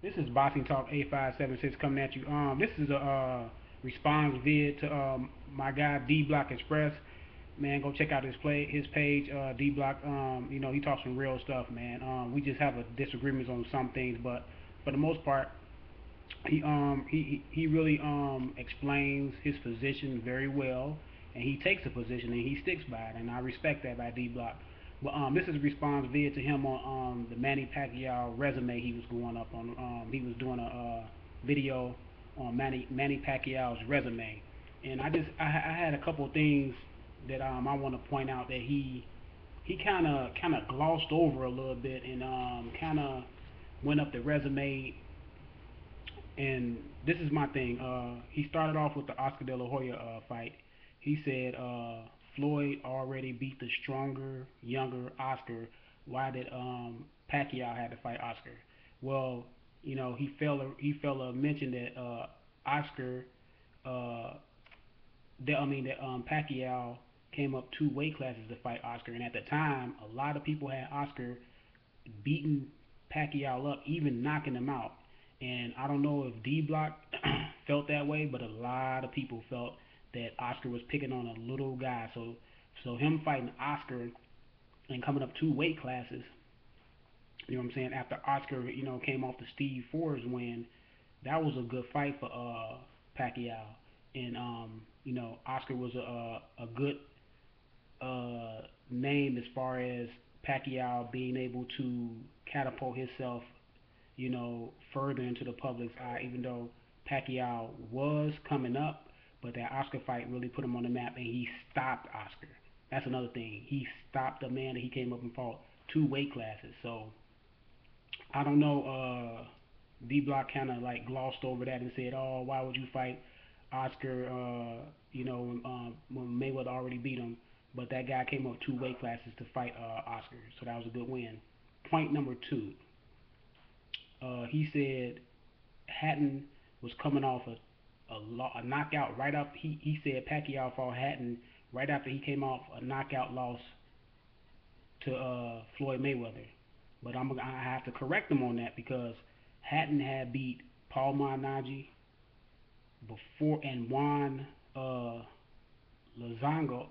This is Boxing Talk 8576 coming at you. This is a response vid to my guy dblock Express. Man, go check out his page, dblock. He talks some real stuff, man. We just have a disagreements on some things, but for the most part, he really explains his position very well, and he takes a position and he sticks by it, and I respect that by D Block. But this is a response vid to him on the Manny Pacquiao resume he was going up on. He was doing a video on Manny Pacquiao's resume, and I had a couple of things that I want to point out that he kind of glossed over a little bit and kind of went up the resume. And this is my thing. He started off with the Oscar De La Hoya fight. He said Floyd already beat the stronger, younger Oscar. Why did Pacquiao had to fight Oscar? Well, he failed to mention that Oscar, uh, that Pacquiao came up two weight classes to fight Oscar, and at the time, a lot of people had Oscar beating Pacquiao up, even knocking him out. And I don't know if D Block felt that way, but a lot of people felt that Oscar was picking on a little guy. So him fighting Oscar and coming up two weight classes, you know what I'm saying? After Oscar, came off the Steve Forbes win, that was a good fight for Pacquiao. And Oscar was a good name as far as Pacquiao being able to catapult himself, further into the public's eye, even though Pacquiao was coming up, but that Oscar fight really put him on the map, and he stopped Oscar. That's another thing. He stopped a man that he came up and fought two weight classes. So I don't know. D Block kind of like glossed over that and said, "Oh, why would you fight Oscar? When Mayweather already beat him." But that guy came up two weight classes to fight Oscar, so that was a good win. Point number two, he said Hatton was coming off a knockout right up. He said Pacquiao fought Hatton right after he came off a knockout loss to Floyd Mayweather. But I have to correct him on that because Hatton had beat Paul Malignaggi before and Juan Lozango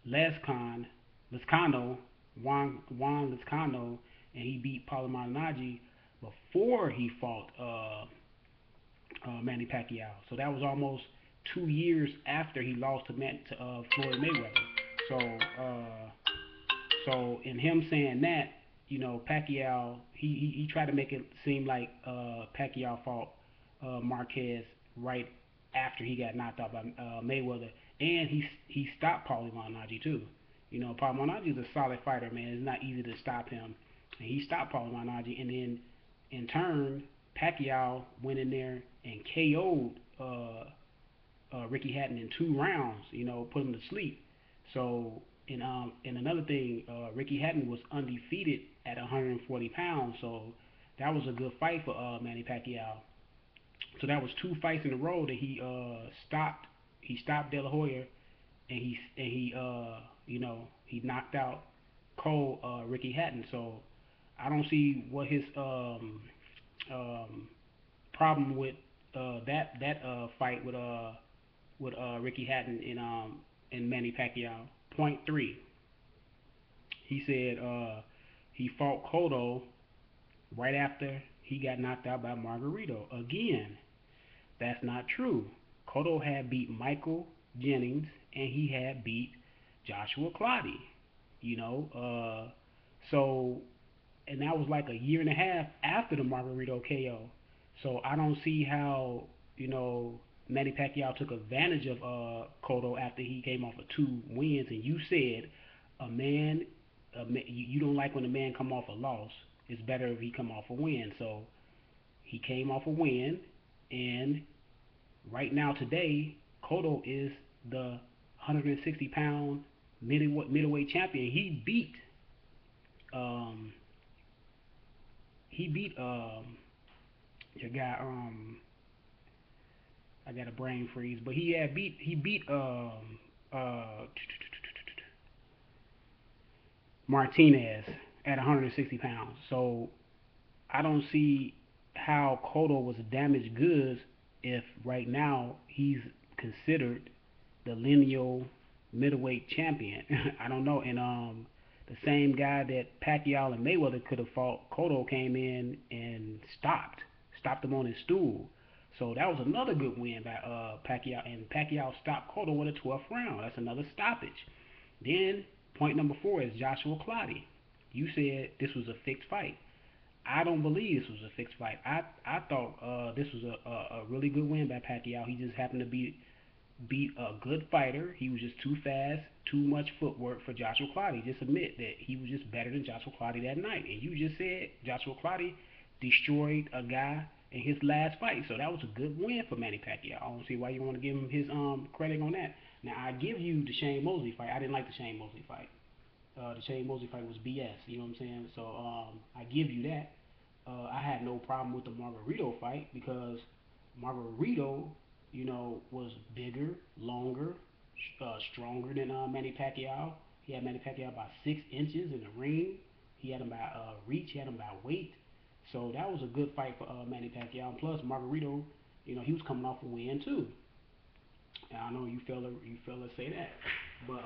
Lescon Lescano Juan Lescano, and he beat Paul Malignaggi before he fought Manny Pacquiao. So that was almost 2 years after he lost to Floyd Mayweather. So in him saying that, Pacquiao, he tried to make it seem like Pacquiao fought Marquez right after he got knocked out by Mayweather, and he stopped Paulie Malignaggi too. Paulie Malignaggi is a solid fighter, man. It's not easy to stop him, and he stopped Paulie Malignaggi, and then in turn, Pacquiao went in there and KO'd Ricky Hatton in 2 rounds. Put him to sleep. So, and another thing, Ricky Hatton was undefeated at 140 pounds. So that was a good fight for Manny Pacquiao. So that was two fights in a row that he stopped. He stopped De La Hoya, and he knocked out Cole Ricky Hatton. So I don't see what his um, problem with that fight with Ricky Hatton and Manny Pacquiao. Point three, he said he fought Cotto right after he got knocked out by Margarito. Again, that's not true. Cotto had beat Michael Jennings and he had beat Joshua Clottey. You know, so and that was like a year and a half after the Margarito KO. So I don't see how Manny Pacquiao took advantage of Cotto after he came off of 2 wins. And you said you don't like when a man come off a loss. It's better if he come off a win. So he came off a win, and right now today, Cotto is the 160-pound middleweight champion. Um, he beat your guy I got a brain freeze, but he beat uh Martinez at 160 pounds. So I don't see how Cotto was damaged goods if right now he's considered the lineal middleweight champion. I don't know. And the same guy that Pacquiao and Mayweather could have fought, Cotto came in and stopped him on his stool. So that was another good win by Pacquiao, and Pacquiao stopped Cotto with a 12th round. That's another stoppage. Then point number 4 is Joshua Clottey. You said this was a fixed fight. I don't believe this was a fixed fight. I thought this was a really good win by Pacquiao. He just happened to beat a good fighter. He was just too fast, too much footwork for Joshua Clottey. Just admit that he was just better than Joshua Clottey that night. And you just said Joshua Clottey destroyed a guy in his last fight. So that was a good win for Manny Pacquiao. I don't see why you want to give him his credit on that. Now I give you the Shane Mosley fight. I didn't like the Shane Mosley fight. The Shane Mosley fight was BS. You know what I'm saying? So I give you that. I had no problem with the Margarito fight because Margarito, was bigger, longer, stronger than Manny Pacquiao. He had Manny Pacquiao about 6 inches in the ring. He had him by reach. He had him by weight. So that was a good fight for Manny Pacquiao. And plus, Margarito, he was coming off a win too. And I know you fellas say that, but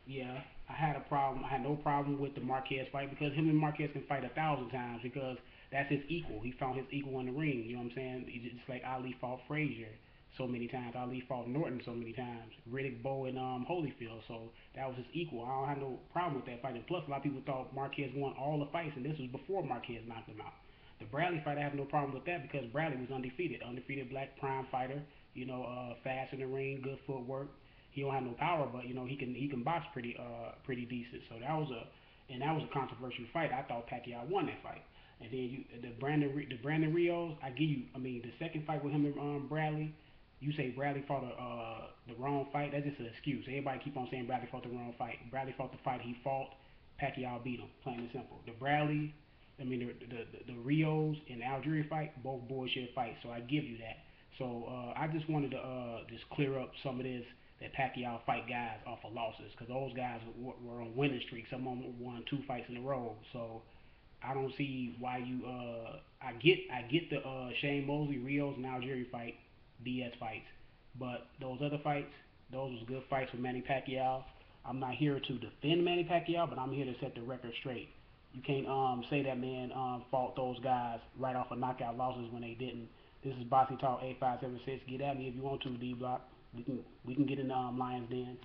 yeah, I had a problem. I had no problem with the Marquez fight because him and Marquez can fight 1,000 times because that's his equal. He found his equal in the ring. You know what I'm saying? It's just like Ali fought Frazier so many times. Ali fought Norton so many times. Riddick Bowe and Holyfield. So that was his equal. I don't have no problem with that fight. And plus, a lot of people thought Marquez won all the fights, and this was before Marquez knocked him out. The Bradley fight, I have no problem with that because Bradley was undefeated black prime fighter. Fast in the ring, good footwork. He don't have no power, but he can box pretty decent. So that was a controversial fight. I thought Pacquiao won that fight. And then the Brandon Rios, I give you. I mean, the second fight with him and Bradley, you say Bradley fought the wrong fight. That's just an excuse. Everybody keep on saying Bradley fought the wrong fight. Bradley fought the fight he fought. Pacquiao beat him, plain and simple. The Bradley, I mean the Rios and the Algeria fight, both bullshit fights. So I give you that. So I just wanted to just clear up some of this that Pacquiao fight guys off of losses because those guys were on winning streaks. Some of them won 2 fights in a row. So I don't see why you. I get the Shane Mosley, Rios, and Algeria fight, BS fights, but those other fights, those was good fights for Manny Pacquiao. I'm not here to defend Manny Pacquiao, but I'm here to set the record straight. You can't say that man fought those guys right off of knockout losses when they didn't. This is Bossy Talk 8576. Get at me if you want to, D Block. We can get in the Lions Den.